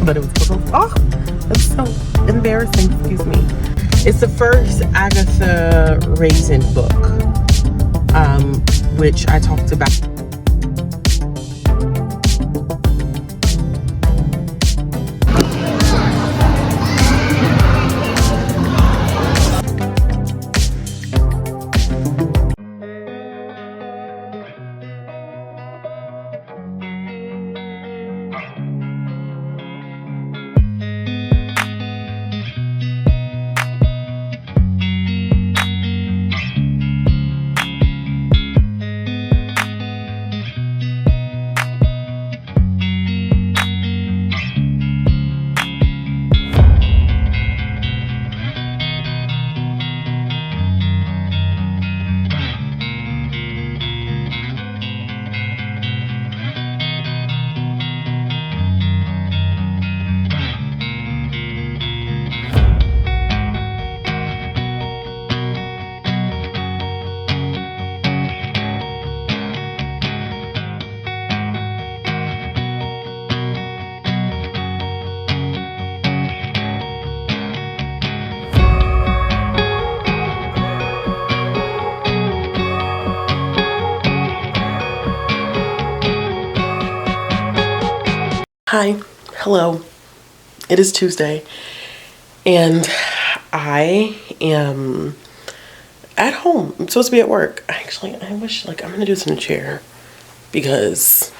but it was book of, oh, that's so embarrassing, excuse me. It's the first Agatha Raisin book, which I talked about. Hi, hello, it is Tuesday, and I am at home. I'm supposed to be at work. Actually, I wish, I'm gonna do this in a chair, because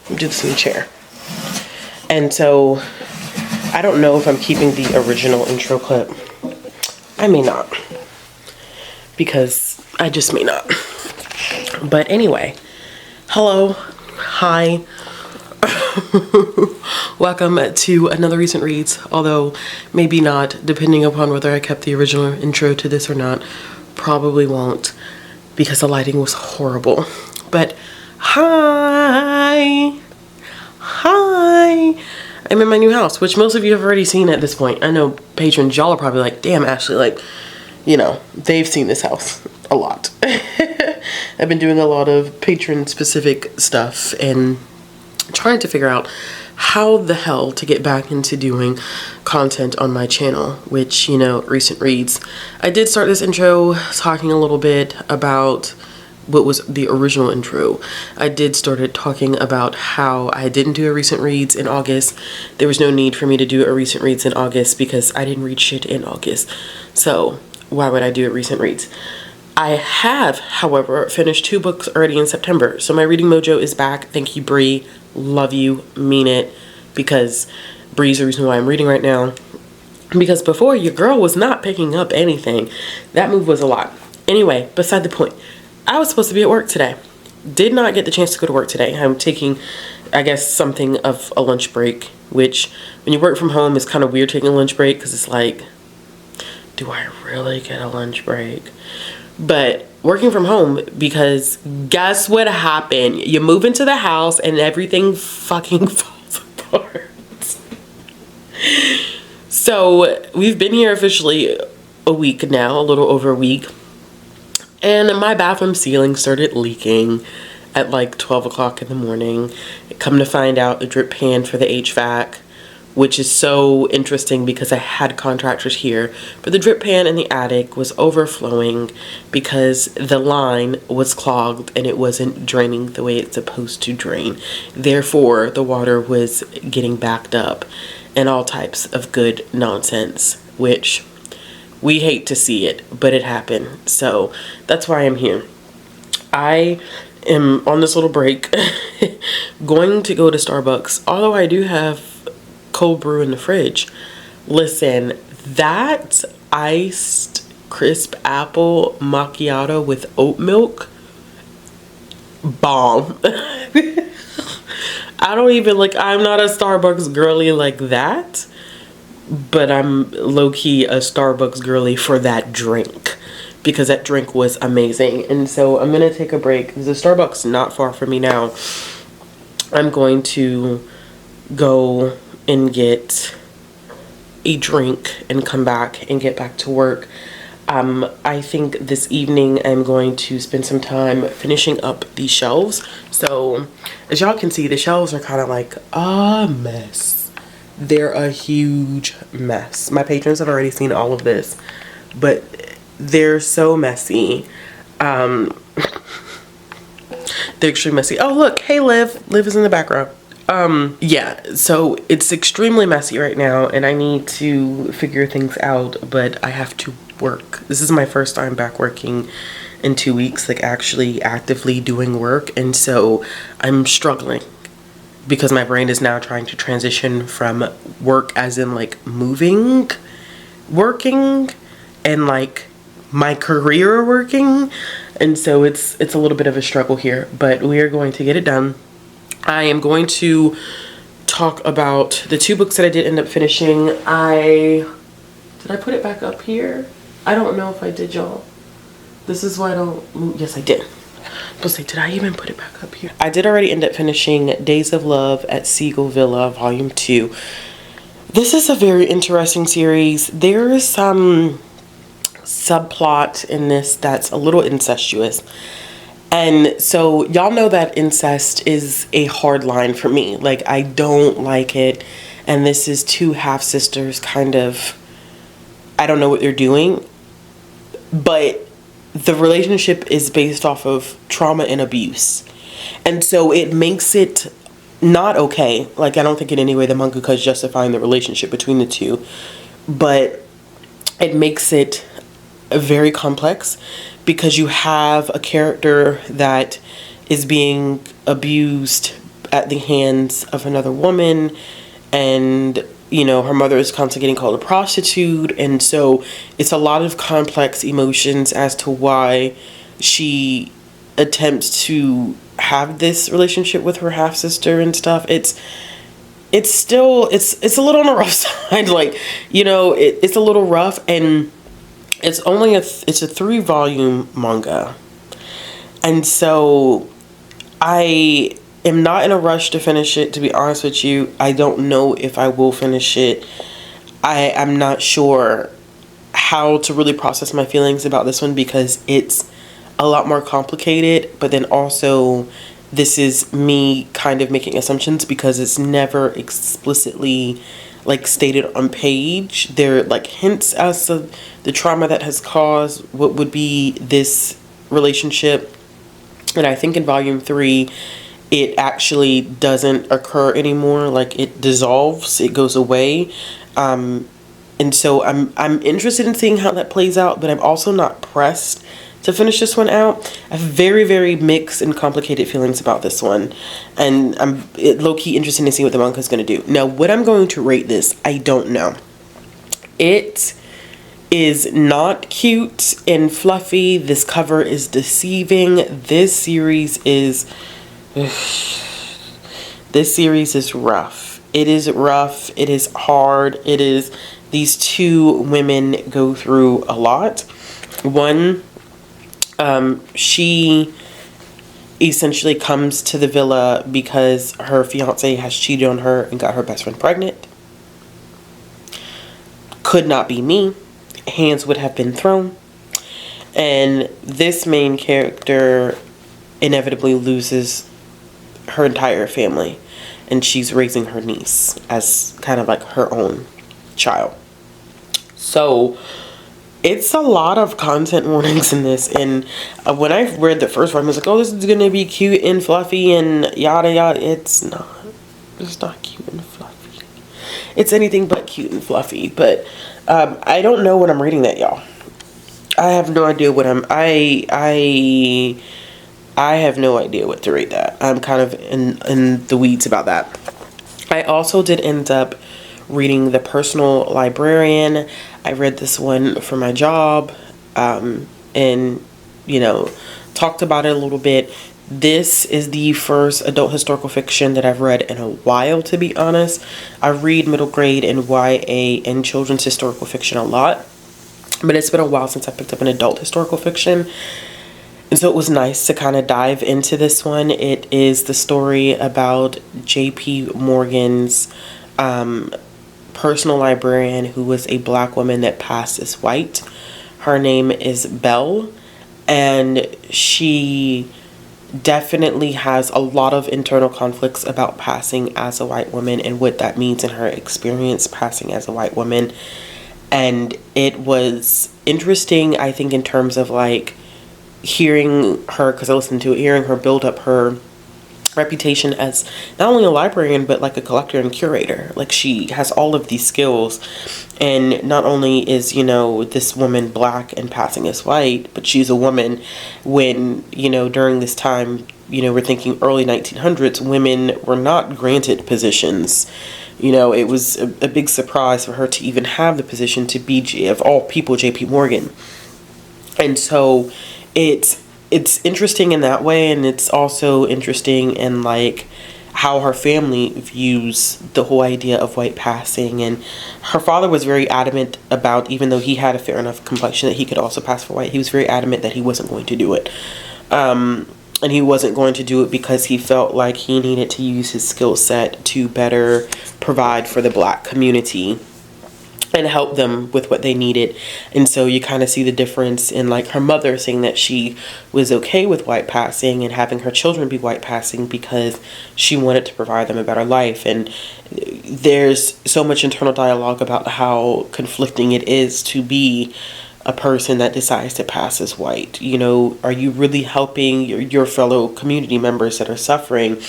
I'm gonna do this in a chair. And so, I don't know if I'm keeping the original intro clip. I may not, because I just may not. But anyway, hello, hi. Welcome to another recent reads, although maybe not, depending upon whether I kept the original intro to this or not. Probably won't, because the lighting was horrible. But hi, I'm in my new house, which most of you have already seen at this point. I know patrons, y'all are probably like, damn, Ashley, they've seen this house a lot. I've been doing a lot of patron specific stuff and trying to figure out how the hell to get back into doing content on my channel, which, recent reads. I did start this intro talking a little bit about what was the original intro. I did start it talking about how I didn't do a recent reads in August. There was no need for me to do a recent reads in August because I didn't read shit in August. So why would I do a recent reads? I have, however, finished 2 books already in September. So my reading mojo is back. Thank you, Bree. Love you. Mean it. Because Bree's the reason why I'm reading right now. Because before, your girl was not picking up anything. That move was a lot. Anyway, beside the point. I was supposed to be at work today. Did not get the chance to go to work today. I'm taking, I guess, something of a lunch break. Which, when you work from home, is kind of weird taking a lunch break. Because it's like, do I really get a lunch break? But working from home, because guess what happened? You move into the house and everything fucking falls apart. So we've been here officially a week now, a little over a week. And my bathroom ceiling started leaking at like 12 o'clock in the morning. Come to find out, the drip pan for the HVAC, which is so interesting because I had contractors here, but the drip pan in the attic was overflowing because the line was clogged and it wasn't draining the way it's supposed to drain. Therefore, the water was getting backed up and all types of good nonsense, which we hate to see it, but it happened. So that's why I'm here. I am on this little break going to go to Starbucks, although I do have cold brew in the fridge. Listen, that iced crisp apple macchiato with oat milk, bomb. I don't even I'm not a Starbucks girly like that, but I'm low-key a Starbucks girly for that drink because that drink was amazing. And so I'm gonna take a break. There's a Starbucks not far from me now. I'm going to go and get a drink and come back and get back to work. I think this evening I'm going to spend some time finishing up these shelves. So as y'all can see, the shelves are kind of like a mess. They're a huge mess. My patrons have already seen all of this, but they're so messy. They're extremely messy. Oh, look. Hey, Liv. Liv is in the background. Yeah, so it's extremely messy right now, and I need to figure things out, but I have to work. This is my first time back working in 2 weeks, like actually actively doing work, and so I'm struggling because my brain is now trying to transition from work as in like moving, working, and like my career working, and so it's a little bit of a struggle here, but we are going to get it done. I am going to talk about the 2 books that I did end up finishing. Did I put it back up here? I don't know if I did, y'all. This is why I don't move. Yes, I did. But say, did I even put it back up here? I did already end up finishing Days of Love at Seagull Villa, Volume 2. This is a very interesting series. There is some subplot in this that's a little incestuous. And so y'all know that incest is a hard line for me. Like, I don't like it. And this is 2 half-sisters kind of, I don't know what they're doing. But the relationship is based off of trauma and abuse. And so it makes it not okay. Like, I don't think in any way the mangaka is justifying the relationship between the 2. But it makes it very complex because you have a character that is being abused at the hands of another woman, and you know, her mother is constantly getting called a prostitute, and so it's a lot of complex emotions as to why she attempts to have this relationship with her half sister and stuff. It's still it's a little on the rough side, like, you know, it's a little rough, and it's only it's a 3-volume manga, and so I am not in a rush to finish it, to be honest with you. I don't know if I will finish it. I'm not sure how to really process my feelings about this one because it's a lot more complicated, but then also this is me kind of making assumptions because it's never explicitly like stated on page. There are like hints as to the trauma that has caused what would be this relationship, and I think in volume 3 it actually doesn't occur anymore. Like, it dissolves, it goes away, and so I'm interested in seeing how that plays out, but I'm also not pressed to finish this one out. I have very, very mixed and complicated feelings about this one, and I'm low-key interested to see what the manga is going to do. Now, what I'm going to rate this, I don't know. It is not cute and fluffy. This cover is deceiving. This series is rough. It is rough. It is hard. It is, these 2 women go through a lot. One, she essentially comes to the villa because her fiance has cheated on her and got her best friend pregnant. Could not be me. Hands would have been thrown. And this main character inevitably loses her entire family, and she's raising her niece as kind of like her own child. So it's a lot of content warnings in this, and when I read the first one, I was like, oh, this is gonna be cute and fluffy and yada yada. It's not cute and fluffy. It's anything but cute and fluffy. But I don't know what I'm reading that, y'all. I have no idea what I have no idea what to rate that. I'm kind of in the weeds about that. I also did end up reading The Personal Librarian. I read this one for my job, and, you know, talked about it a little bit. This is the first adult historical fiction that I've read in a while, to be honest. I read middle grade and YA and children's historical fiction a lot, but it's been a while since I picked up an adult historical fiction. And so it was nice to kind of dive into this one. It is the story about J.P. Morgan's personal librarian, who was a black woman that passed as white. Her name is Belle, and she definitely has a lot of internal conflicts about passing as a white woman and what that means in her experience passing as a white woman. And it was interesting, I think, in terms of like hearing her, because I listened to it, hearing her build up her reputation as not only a librarian but like a collector and curator. Like, she has all of these skills, and not only is, you know, this woman black and passing as white, but she's a woman when, you know, during this time, you know, we're thinking early 1900s, women were not granted positions. You know, it was a big surprise for her to even have the position to be, of all people, JP Morgan. And so it's interesting in that way, and it's also interesting in like how her family views the whole idea of white passing. And her father was very adamant about, even though he had a fair enough complexion that he could also pass for white, he was very adamant that he wasn't going to do it. And he wasn't going to do it because he felt like he needed to use his skill set to better provide for the black community and help them with what they needed. And so you kind of see the difference in like her mother saying that she was okay with white passing and having her children be white passing because she wanted to provide them a better life. And there's so much internal dialogue about how conflicting it is to be a person that decides to pass as white. You know, are you really helping your fellow community members that are suffering?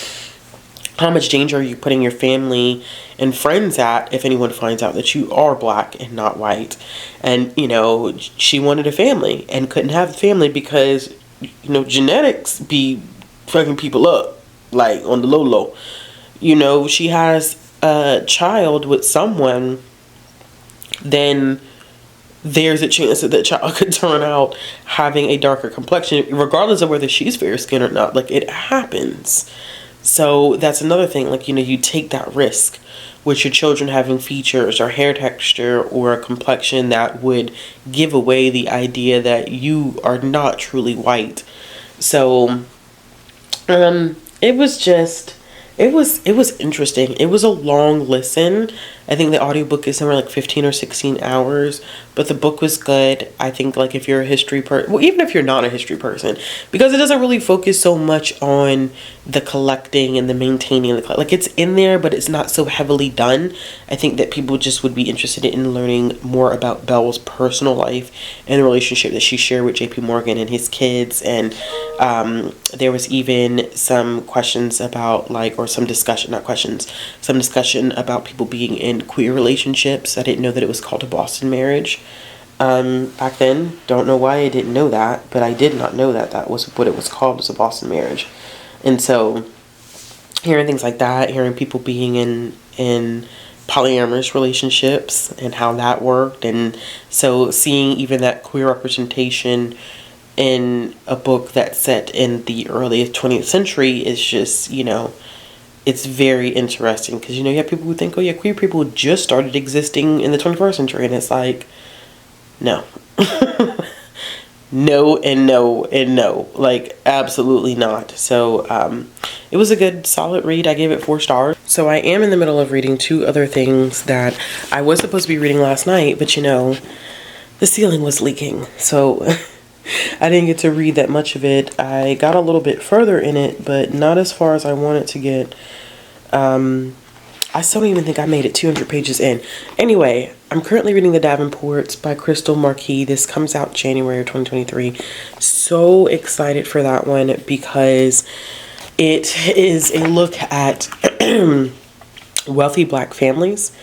How much danger are you putting your family and friends at if anyone finds out that you are black and not white? And, you know, she wanted a family and couldn't have a family because, you know, genetics be fucking people up, like on the low. You know, she has a child with someone, then there's a chance that that child could turn out having a darker complexion, regardless of whether she's fair skinned or not. Like, it happens. So that's another thing, like, you know, you take that risk with your children having features or hair texture or a complexion that would give away the idea that you are not truly white. So it was interesting. It was a long listen. I think the audiobook is somewhere like 15 or 16 hours, but the book was good. I think, like, if you're a history person, well, even if you're not a history person, because it doesn't really focus so much on the collecting and the maintaining, like, it's in there, but it's not so heavily done. I think that people just would be interested in learning more about Belle's personal life and the relationship that she shared with JP Morgan and his kids. And there was even some questions about, like, or some discussion, not questions, some discussion about people being in queer relationships. I didn't know that it was called a Boston marriage back then. Don't know why I didn't know that, but I did not know that that was what it was called, as a Boston marriage. And so hearing things like that, hearing people being in polyamorous relationships and how that worked, and so seeing even that queer representation in a book that's set in the early 20th century is just, you know, it's very interesting, because, you know, you have people who think, oh yeah, queer people just started existing in the 21st century, and it's like, no. No and no and no. Like, absolutely not. So it was a good, solid read. I gave it 4 stars. So I am in the middle of reading 2 other things that I was supposed to be reading last night, but, you know, the ceiling was leaking, so I didn't get to read that much of it. I got a little bit further in it, but not as far as I wanted to get. I still don't even think I made it 200 pages in. Anyway, I'm currently reading The Davenports by Crystal Marquis. This comes out January of 2023. So excited for that one, because it is a look at wealthy black families,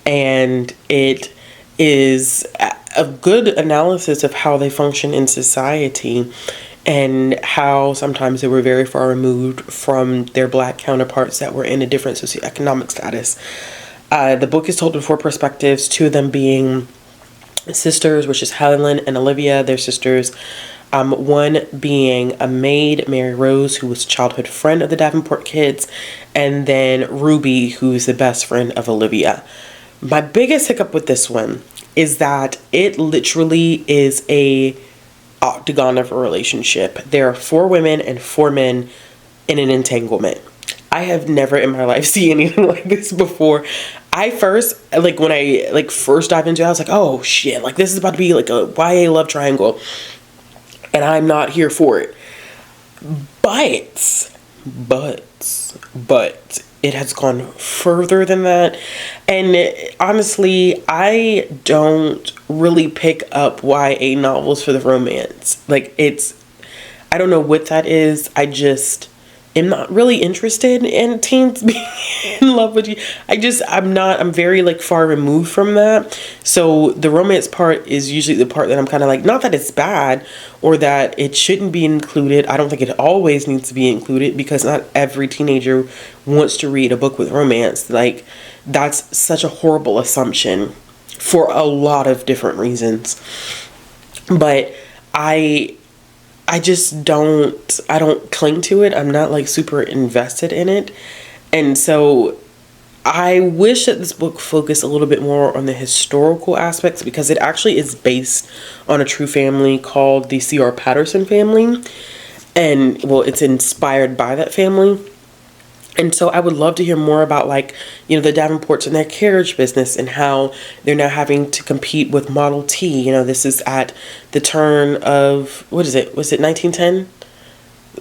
and it is a good analysis of how they function in society and how sometimes they were very far removed from their black counterparts that were in a different socioeconomic status. The book is told in 4 perspectives, 2 of them being sisters, which is Helen and Olivia, their sisters. One being a maid, Mary Rose, who was a childhood friend of the Davenport kids, and then Ruby, who's the best friend of Olivia. My biggest hiccup with this one is that it literally is a octagon of a relationship. There are 4 women and 4 men in an entanglement. I have never in my life seen anything like this before. I first, like, when I first dived into it, I was like, oh shit, like, this is about to be like a YA love triangle, and I'm not here for it. But it has gone further than that. And honestly, I don't really pick up YA novels for the romance. Like, I don't know what that is. I just am not really interested in teens being in love with you. I'm very like far removed from that. So the romance part is usually the part that I'm kind of like, not that it's bad or that it shouldn't be included. I don't think it always needs to be included, because not every teenager wants to read a book with romance. Like, that's such a horrible assumption for a lot of different reasons. But I don't cling to it. I'm not like super invested in it. And so I wish that this book focused a little bit more on the historical aspects, because it actually is based on a true family called the C.R. Patterson family. And well, it's inspired by that family. And so I would love to hear more about, like, you know, the Davenports and their carriage business and how they're now having to compete with Model T. You know, this is at the turn of, was it 1910?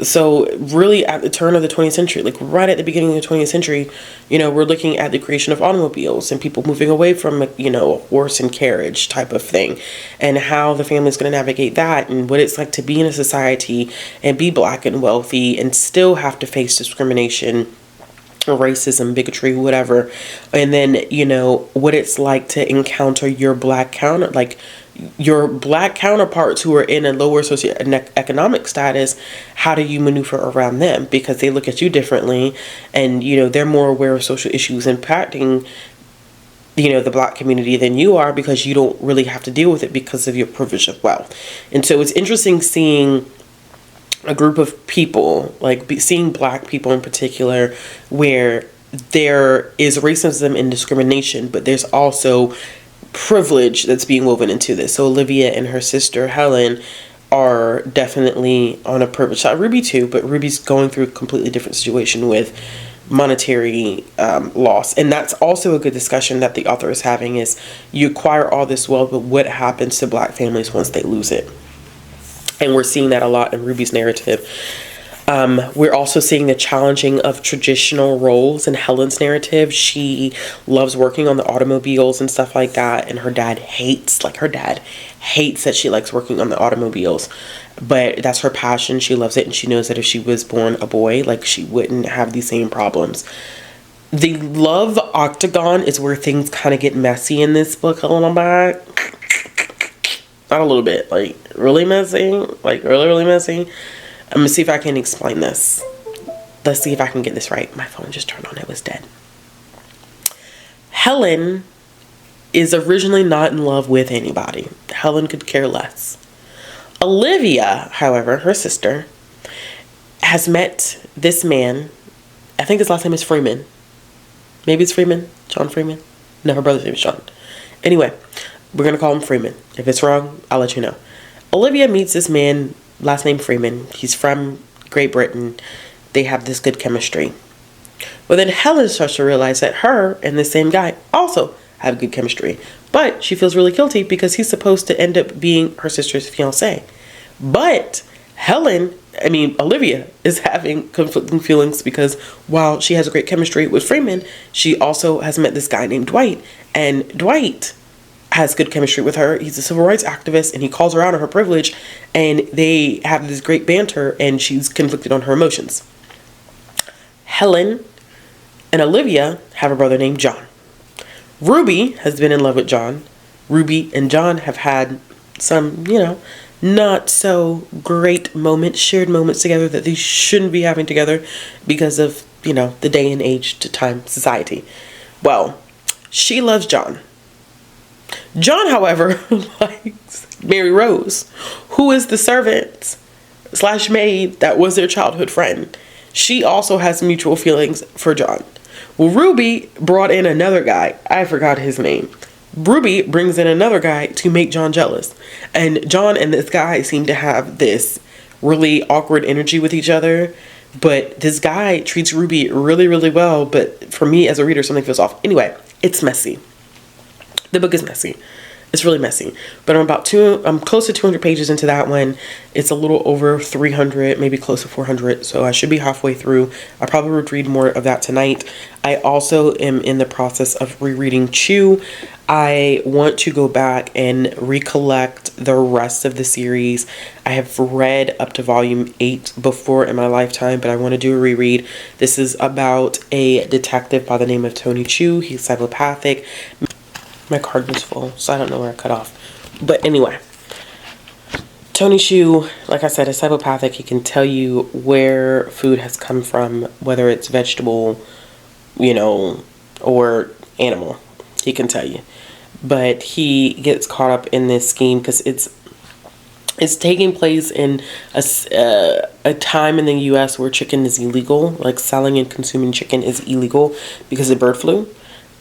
So really at the turn of the 20th century, like right at the beginning of the 20th century, you know, we're looking at the creation of automobiles and people moving away from, you know, horse and carriage type of thing, and how the family's going to navigate that, and what it's like to be in a society and be Black and wealthy and still have to face discrimination, racism, bigotry, whatever. And then, you know, what it's like to encounter your Black counterparts who are in a lower socioeconomic status. How do you maneuver around them? Because they look at you differently, and, you know, they're more aware of social issues impacting, you know, the Black community than you are, because you don't really have to deal with it because of your privilege of wealth. And so it's interesting seeing a group of people, like seeing Black people in particular, where there is racism and discrimination, but there's also privilege that's being woven into this. So Olivia and her sister Helen are definitely on a privilege side. Ruby too, but Ruby's going through a completely different situation with monetary loss. And that's also a good discussion that the author is having, is you acquire all this wealth, but what happens to Black families once they lose it? And we're seeing that a lot in Ruby's narrative. We're also seeing the challenging of traditional roles in Helen's narrative. She loves working on the automobiles and stuff like that, and her dad hates that she likes working on the automobiles, but that's her passion. She loves it, and she knows that if she was born a boy, like, she wouldn't have these same problems. The love octagon is where things kind of get messy in this book a little bit. Not a little bit, like really messy, like really messy. I'm gonna see if I can explain this. Let's see if I can get this right. My phone just turned on, it was dead. Helen is originally not in love with anybody. Helen could care less. Olivia, however, her sister, has met this man. I think his last name is Freeman. Maybe it's Freeman, John Freeman. No, her brother's name is John. Anyway, we're going to call him Freeman. If it's wrong, I'll let you know. Olivia meets this man, last name Freeman. He's from Great Britain. They have this good chemistry. But then Helen starts to realize that her and the same guy also have good chemistry. But she feels really guilty because he's supposed to end up being her sister's fiancé. But Olivia is having conflicting feelings because while she has a great chemistry with Freeman, she also has met this guy named Dwight. And Dwight has good chemistry with her. He's a civil rights activist, and he calls her out on her privilege, and they have this great banter, and she's conflicted on her emotions. Helen and Olivia have a brother named John. Ruby has been in love with John. Ruby and John have had some, not so great moments, shared moments together that they shouldn't be having together because of, the day and age to time society. Well, she loves John. John, however, likes Mary Rose, who is the servant / maid that was their childhood friend. She also has mutual feelings for John. Well, Ruby brought in another guy. I forgot his name. Ruby brings in another guy to make John jealous. And John and this guy seem to have this really awkward energy with each other. But this guy treats Ruby really, really well. But for me as a reader, something feels off. Anyway, it's messy. The book is messy. It's really messy. But I'm close to 200 pages into that one. It's a little over 300, maybe close to 400. So I should be halfway through. I probably would read more of that tonight. I also am in the process of rereading Chew. I want to go back and recollect the rest of the series. I have read up to volume 8 before in my lifetime, but I want to do a reread. This is about a detective by the name of Tony Chu. He's psychopathic. My card was full, so I don't know where I cut off. But anyway, Tony Chu, like I said, is psychopathic. He can tell you where food has come from, whether it's vegetable, you know, or animal. He can tell you. But he gets caught up in this scheme because it's taking place in a time in the U.S. where chicken is illegal. Like selling and consuming chicken is illegal because of bird flu.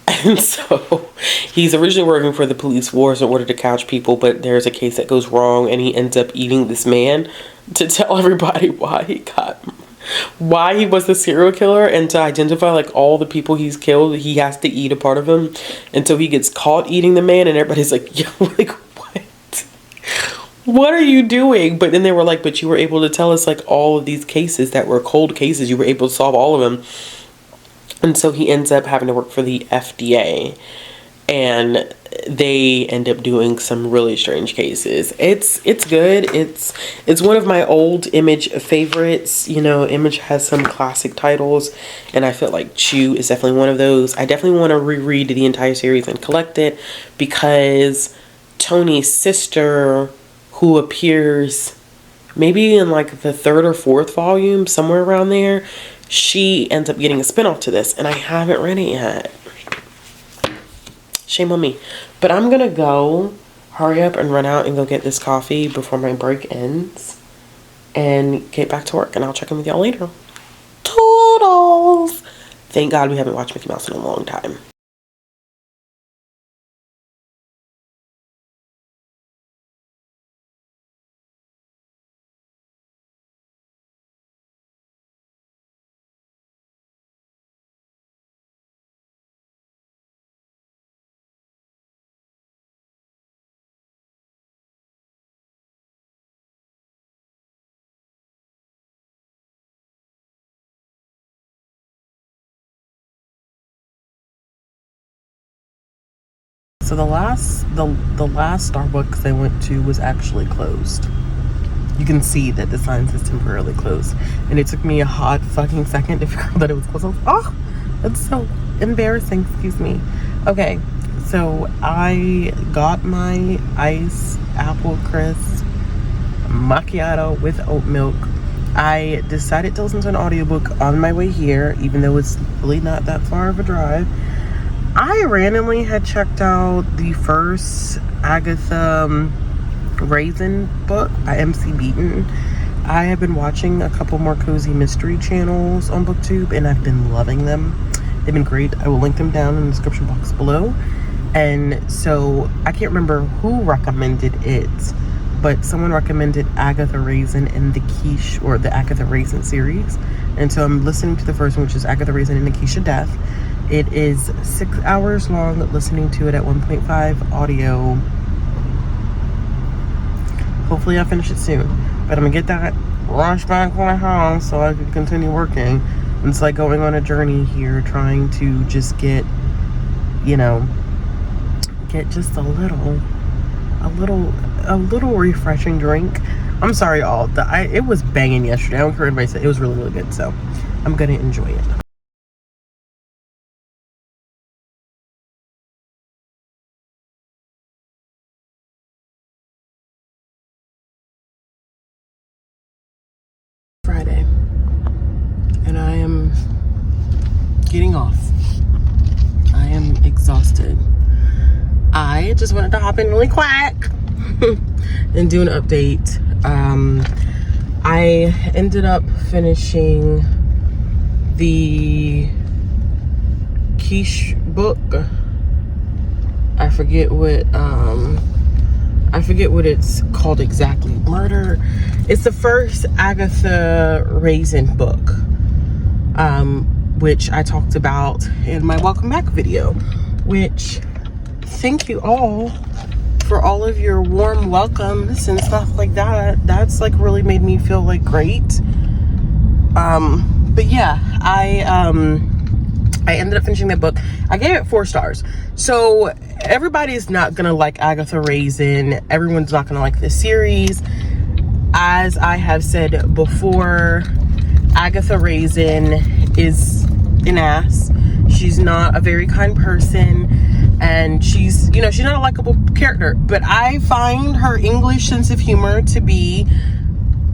And so he's originally working for the police force in order to catch people, but there's a case that goes wrong and he ends up eating this man to tell everybody why he was the serial killer, and to identify like all the people he's killed, he has to eat a part of him. And so he gets caught eating the man and everybody's like, yo, like what are you doing? But then they were like, but you were able to tell us like all of these cases that were cold cases. You were able to solve all of them. And so he ends up having to work for the FDA, and they end up doing some really strange cases. It's good. It's one of my old Image favorites. You know, Image has some classic titles, and I feel like Chew is definitely one of those. I definitely want to reread the entire series and collect it, because Tony's sister, who appears maybe in like the 3rd or 4th volume, somewhere around there, she ends up getting a spinoff to this, and I haven't read it yet. Shame on me. But I'm gonna go hurry up and run out and go get this coffee before my break ends and get back to work, and I'll check in with y'all later. Toodles! Thank God we haven't watched Mickey Mouse in a long time. So the last Starbucks I went to was actually closed. You can see that the sign says temporarily closed, and it took me a hot fucking second to figure out that it was closed. Oh, that's so embarrassing. Excuse me. Okay, so I got my iced apple crisp macchiato with oat milk. I decided to listen to an audiobook on my way here, even though it's really not that far of a drive. I randomly had checked out the first Agatha Raisin book by MC Beaton. I have been watching a couple more cozy mystery channels on Booktube, and I've been loving them. They've been great. I will link them down in the description box below. And so I can't remember who recommended it, but someone recommended Agatha Raisin and the Quiche, or the Agatha Raisin series. And so I'm listening to the first one, which is Agatha Raisin and the Quiche of Death. It is 6 hours long, listening to it at 1.5 audio. Hopefully I'll finish it soon. But I'm gonna get that, rush back to my house so I can continue working. It's like going on a journey here, trying to just get, you know, get just a little refreshing drink. I'm sorry, y'all. It was banging yesterday. I don't care what anybody said. It was really, really good. So I'm gonna enjoy it. Friday, and I am getting off. I am exhausted. I just wanted to hop in really quick and do an update. I ended up finishing the Quiche book. I forget what it's called exactly. Murder. It's the first Agatha Raisin book, which I talked about in my welcome back video, which thank you all for all of your warm welcomes and stuff like that. That's like really made me feel like great. But yeah, I ended up finishing that book. I gave it 4 stars. So everybody's not gonna like Agatha Raisin. Everyone's not gonna like this series. As I have said before, Agatha Raisin is an ass. She's not a very kind person, and she's not a likable character, but I find her English sense of humor to be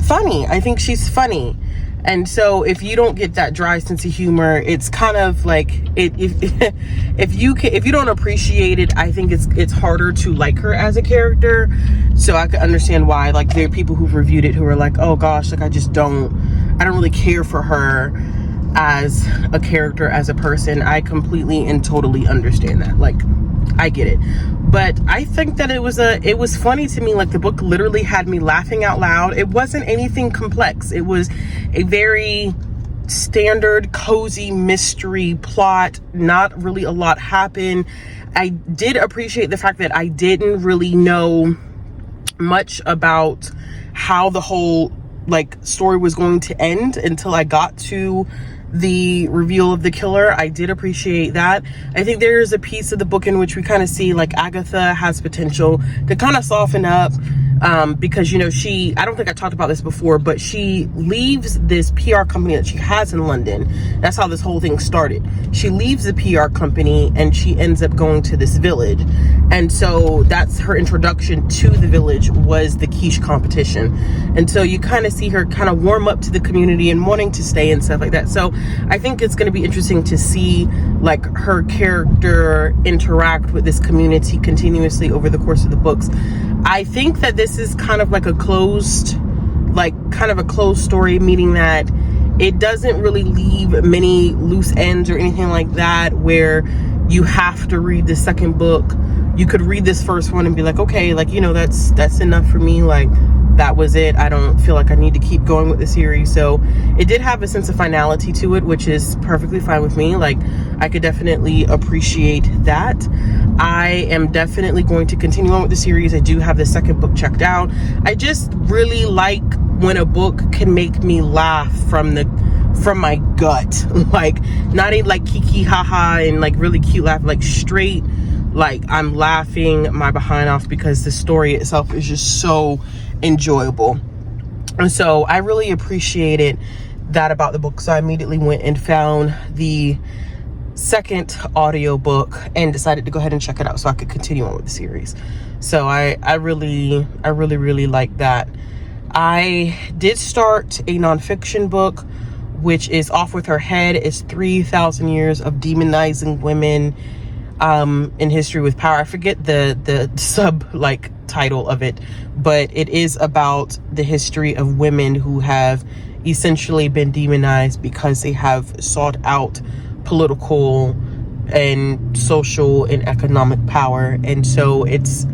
funny. I think she's funny. And so if you don't get that dry sense of humor, it's kind of like if you don't appreciate it, I think it's harder to like her as a character. So I could understand why, like, there are people who've reviewed it who are like, oh gosh, like I don't really care for her as a character, as a person. I completely and totally understand that. Like, I get it. But I think that it was funny to me. Like, the book literally had me laughing out loud. It wasn't anything complex. It was a very standard, cozy mystery plot. Not really a lot happened. I did appreciate the fact that I didn't really know much about how the whole like story was going to end until I got to the reveal of the killer. I did appreciate that. I think there is a piece of the book in which we kind of see like Agatha has potential to kind of soften up, because I don't think I talked about this before, but she leaves this PR company that she has in London. That's how this whole thing started. She leaves the PR company and she ends up going to this village, and so that's her introduction to the village, was the quiche competition. And so you kind of see her kind of warm up to the community and wanting to stay and stuff like that. So I think it's going to be interesting to see like her character interact with this community continuously over the course of the books. I think that this is kind of like a closed story, meaning that it doesn't really leave many loose ends or anything like that where you have to read the second book. You could read this first one and be like, okay, like, that's enough for me. Like, that was it. I don't feel like I need to keep going with the series. So it did have a sense of finality to it, which is perfectly fine with me. Like, I could definitely appreciate that. I am definitely going to continue on with the series. I do have the second book checked out. I just really like when a book can make me laugh from my gut. Like, not a like kiki haha and like really cute laugh, like straight, like I'm laughing my behind off because the story itself is just so enjoyable. And so I really appreciated that about the book. So I immediately went and found the second audiobook and decided to go ahead and check it out so I could continue on with the series. So I really like that. I did start a nonfiction book, which is Off With Her Head. It's 3,000 years of demonizing women in history with power. I forget the sub like title of it, but it is about the history of women who have essentially been demonized because they have sought out political and social and economic power. And so it's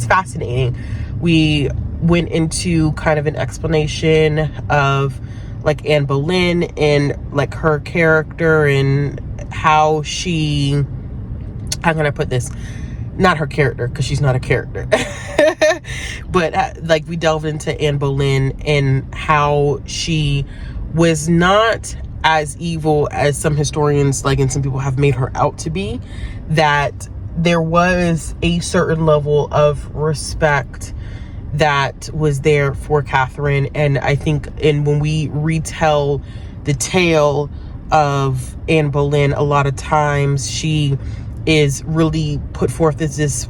fascinating. We went into kind of an explanation of like Anne Boleyn and like her character and how she, how can I put this? Not her character, because she's not a character. But like we delved into Anne Boleyn and how she was not as evil as some historians like and some people have made her out to be. That there was a certain level of respect that was there for Catherine. And I think when we retell the tale of Anne Boleyn, a lot of times she is really put forth as this,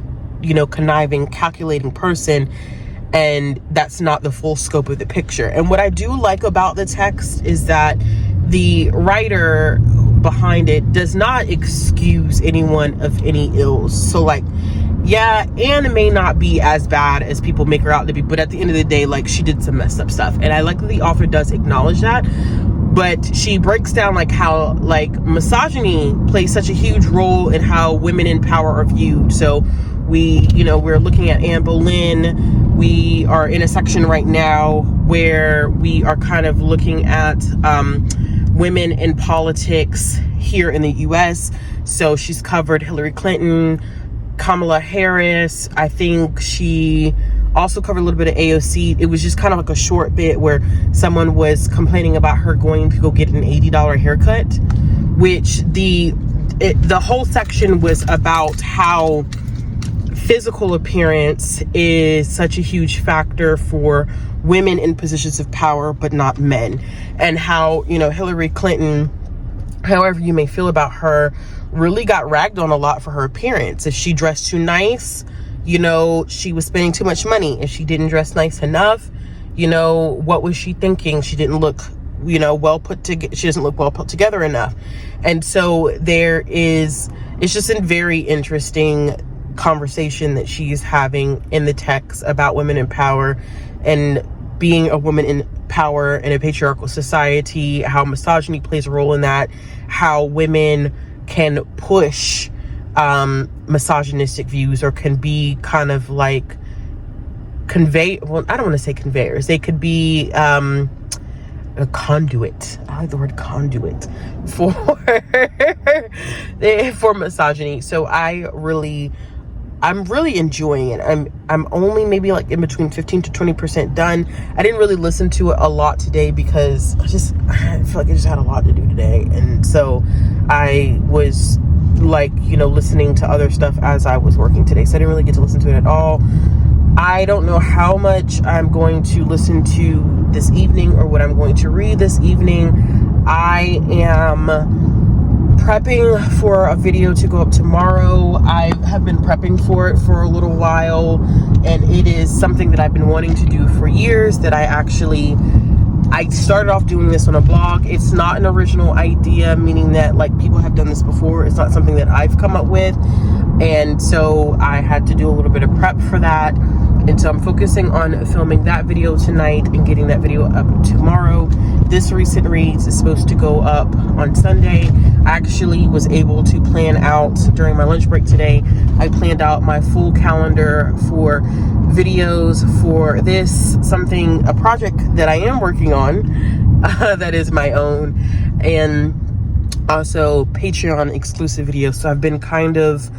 conniving, calculating person, and that's not the full scope of the picture. And what I do like about the text is that the writer behind it does not excuse anyone of any ills. So like, yeah, Anne may not be as bad as people make her out to be, but at the end of the day, like, she did some messed up stuff. And I like that the author does acknowledge that. But she breaks down like how like misogyny plays such a huge role in how women in power are viewed. So we're looking at Anne Boleyn. We are in a section right now where we are kind of looking at women in politics here in the US. So she's covered Hillary Clinton, Kamala Harris. I think she also covered a little bit of AOC. It was just kind of like a short bit where someone was complaining about her going to go get an $80 haircut, which the whole section was about how physical appearance is such a huge factor for women in positions of power, but not men. And how, you know, Hillary Clinton, however you may feel about her, really got ragged on a lot for her appearance. If she dressed too nice, you know, she was spending too much money. If she didn't dress nice enough, you know, what was she thinking? She didn't look, you know, she doesn't look well put together enough. And so it's just a very interesting conversation that she's having in the text about women in power and being a woman in power in a patriarchal society, how misogyny plays a role in that, how women can push misogynistic views, or can be kind of like I don't want to say conveyors. They could be a conduit. I like the word conduit for misogyny. So I'm really enjoying it. I'm only maybe like in between 15 to 20% done. I didn't really listen to it a lot today because I feel like I just had a lot to do today. And so I was like, you know, listening to other stuff as I was working today. So I didn't really get to listen to it at all. I don't know how much I'm going to listen to this evening or what I'm going to read this evening. I am prepping for a video to go up tomorrow. I have been prepping for it for a little while, and it is something that I've been wanting to do for years, that I started off doing this on a blog. It's not an original idea, meaning that like people have done this before. It's not something that I've come up with. And so I had to do a little bit of prep for that. And so I'm focusing on filming that video tonight and getting that video up tomorrow. This Recent Reads is supposed to go up on Sunday. I actually was able to plan out during my lunch break today. I planned out my full calendar for videos for this, a project that I am working on that is my own, and also Patreon exclusive videos. So I've been kind of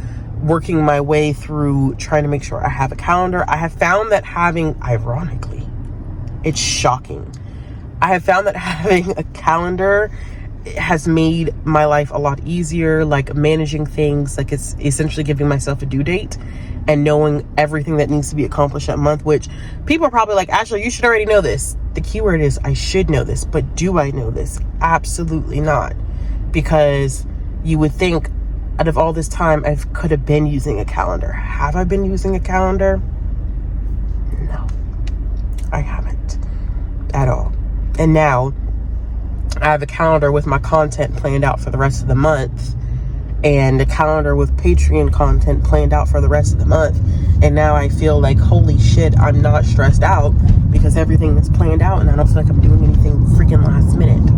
working my way through trying to make sure I have a calendar. I have found that ironically, it's shocking, I have found that having a calendar has made my life a lot easier, like managing things. Like, it's essentially giving myself a due date and knowing everything that needs to be accomplished that month, which people are probably like, Ashley, you should already know this. The keyword is I should know this, but do I know this? Absolutely not. Because you would think out of all this time, I could have been using a calendar. Have I been using a calendar? No, I haven't at all. And now I have a calendar with my content planned out for the rest of the month, and a calendar with Patreon content planned out for the rest of the month. And now I feel like, holy shit, I'm not stressed out because everything is planned out and I don't feel like I'm doing anything freaking last minute.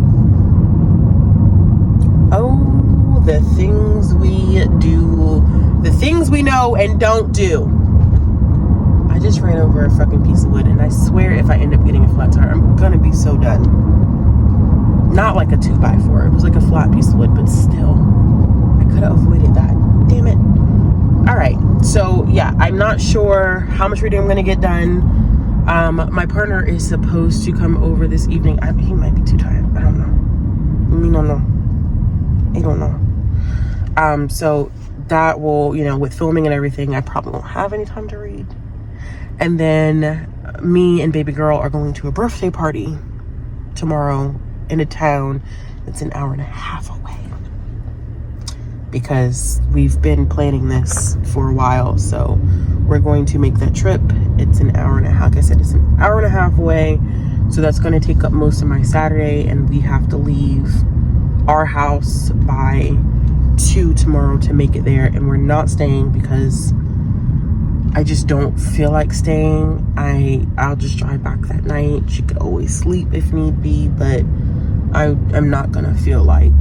Oh, the things we do, the things we know and don't do. I just ran over a fucking piece of wood, and I swear if I end up getting a flat tire, I'm gonna be so done. Not like a 2x4. It was like a flat piece of wood, but still, I could have avoided that. Damn it. All right. So yeah, I'm not sure how much reading I'm going to get done. My partner is supposed to come over this evening. He might be too tired. I don't know. I don't know. So that will, with filming and everything, I probably won't have any time to read. And then me and baby girl are going to a birthday party tomorrow in a town that's an hour and a half away, because we've been planning this for a while. So we're going to make that trip. It's an hour and a half. Like I said, it's an hour and a half away. So that's going to take up most of my Saturday, and we have to leave our house by 2 tomorrow to make it there. And we're not staying because I just don't feel like staying. I'll just drive back that night. She could always sleep if need be, but I'm not gonna feel like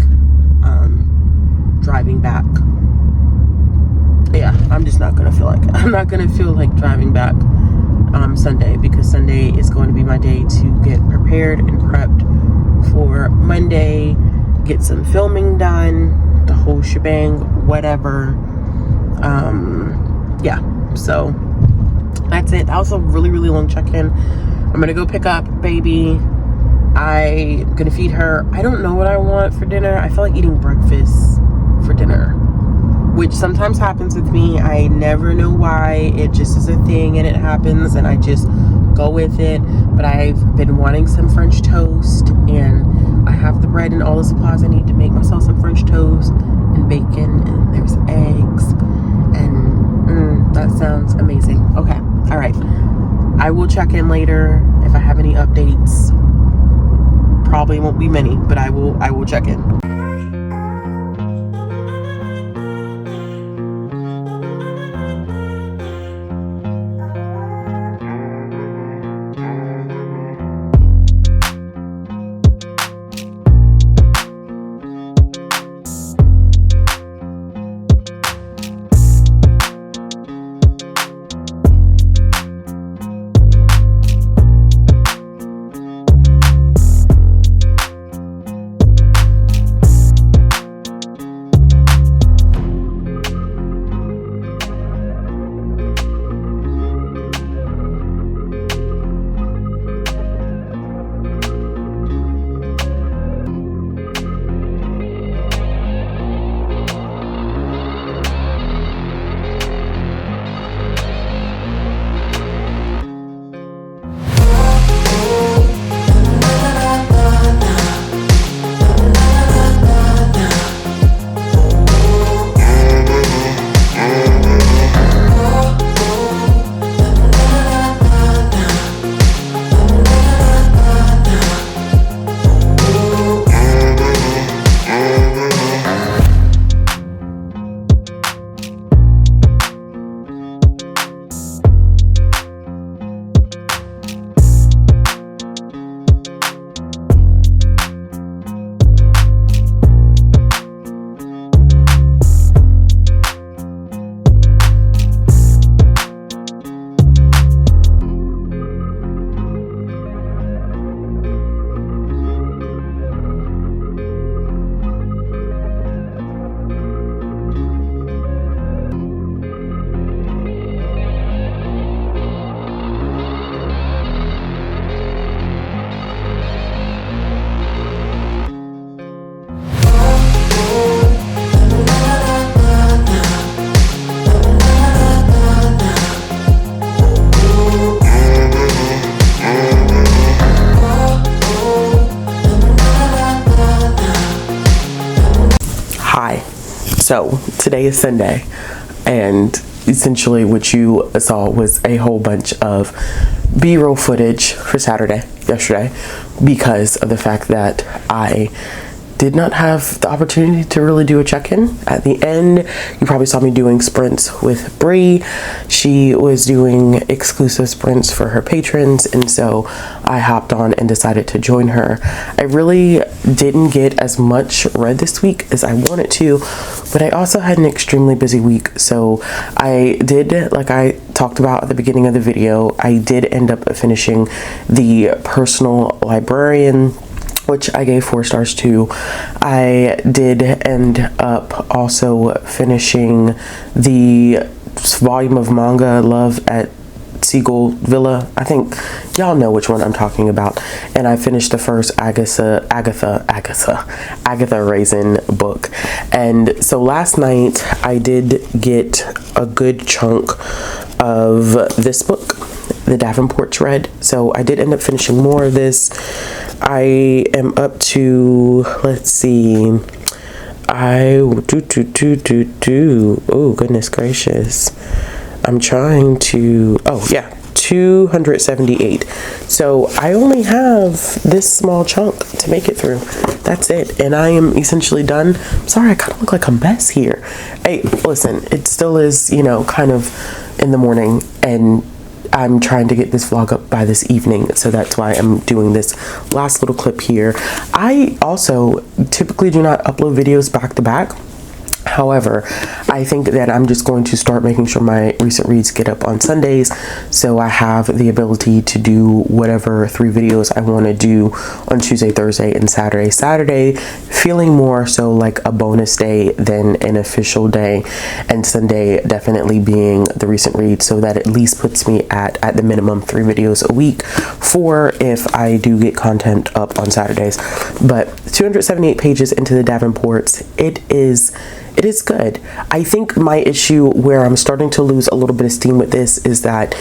driving back. Yeah, I'm just not gonna feel like it. I'm not gonna feel like driving back Sunday, because Sunday is going to be my day to get prepared and prepped for Monday, get some filming done, the whole shebang, whatever. yeah, so that's it. That was a really, really long check-in. I'm gonna go pick up baby. I'm gonna feed her. I don't know what I want for dinner. I feel like eating breakfast for dinner, which sometimes happens with me. I never know why. It just is a thing and it happens and I just go with it. But I've been wanting some French toast, and I have the bread and all the supplies I need to make myself some French toast and bacon, and there's eggs, and that sounds amazing. Okay, all right. I will check in later if I have any updates. Probably won't be many, but I will check in. So today is Sunday, and essentially what you saw was a whole bunch of B-roll footage for yesterday, because of the fact that I did not have the opportunity to really do a check-in. At the end, you probably saw me doing sprints with Bree. She was doing exclusive sprints for her patrons, and so I hopped on and decided to join her. I really didn't get as much read this week as I wanted to, but I also had an extremely busy week. So I did, like I talked about at the beginning of the video, I did end up finishing the Personal Librarian, which I gave 4 stars to. I did end up also finishing the volume of manga Love at Seagull Villa. I think y'all know which one I'm talking about. And I finished the first Agatha Raisin book. And so last night I did get a good chunk of this book, The Davenports Read. So I did end up finishing more of this. I am up to, let's see, oh goodness gracious, I'm trying to, 278. So I only have this small chunk to make it through. That's it, and I am essentially done. Sorry, I kind of look like a mess here. Hey, listen, it still is, kind of in the morning, and I'm trying to get this vlog up by this evening, so that's why I'm doing this last little clip here. I also typically do not upload videos back to back. However, I think that I'm just going to start making sure my recent reads get up on Sundays, so I have the ability to do whatever 3 videos I want to do on Tuesday, Thursday, and Saturday. Saturday feeling more so like a bonus day than an official day, and Sunday definitely being the recent read, so that at least puts me at the minimum 3 videos a week, 4 if I do get content up on Saturdays. But 278 pages into the Davenports, it is good. I think my issue where I'm starting to lose a little bit of steam with this is that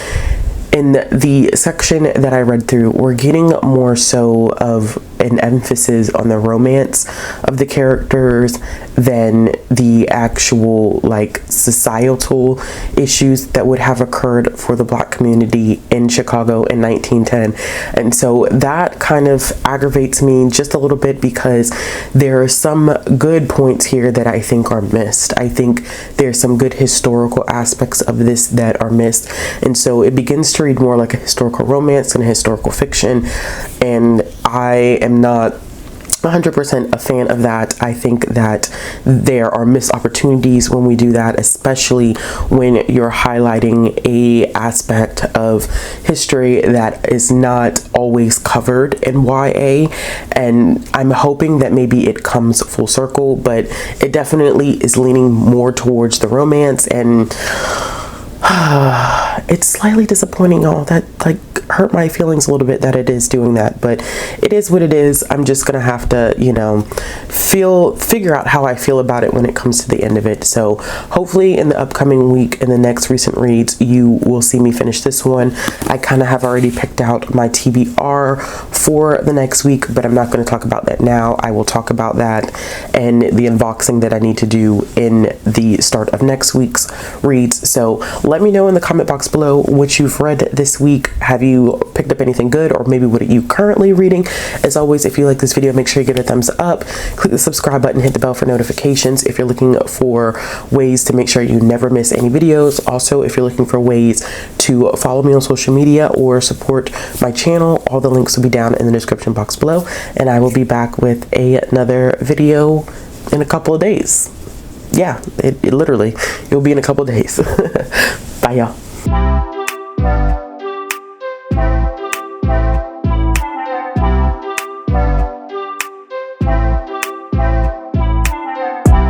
in the section that I read through, we're getting more so of an emphasis on the romance of the characters than the actual like societal issues that would have occurred for the Black community in Chicago in 1910. And so that kind of aggravates me just a little bit, because there are some good points here that I think are missed. I think there's some good historical aspects of this that are missed, and so it begins to read more like a historical romance and a historical fiction, and I am not 100% a fan of that. I think that there are missed opportunities when we do that, especially when you're highlighting a aspect of history that is not always covered in YA, and I'm hoping that maybe it comes full circle, but it definitely is leaning more towards the romance, and it's slightly disappointing. All that like hurt my feelings a little bit that it is doing that, but it is what it is. I'm just gonna have to, you know, figure out how I feel about it when it comes to the end of it. So hopefully in the upcoming week, in the next recent reads, you will see me finish this one. I kind of have already picked out my TBR for the next week, but I'm not going to talk about that now. I will talk about that and the unboxing that I need to do in the start of next week's reads. So let me know in the comment box below what you've read this week. Have you picked up anything good, or maybe what are you currently reading? As always, if you like this video, make sure you give it a thumbs up, click the subscribe button, hit the bell for notifications if you're looking for ways to make sure you never miss any videos. Also, if you're looking for ways to follow me on social media or support my channel, all the links will be down in the description box below, and I will be back with another video in a couple of days. Yeah, it literally, it'll be in a couple of days. Bye, y'all.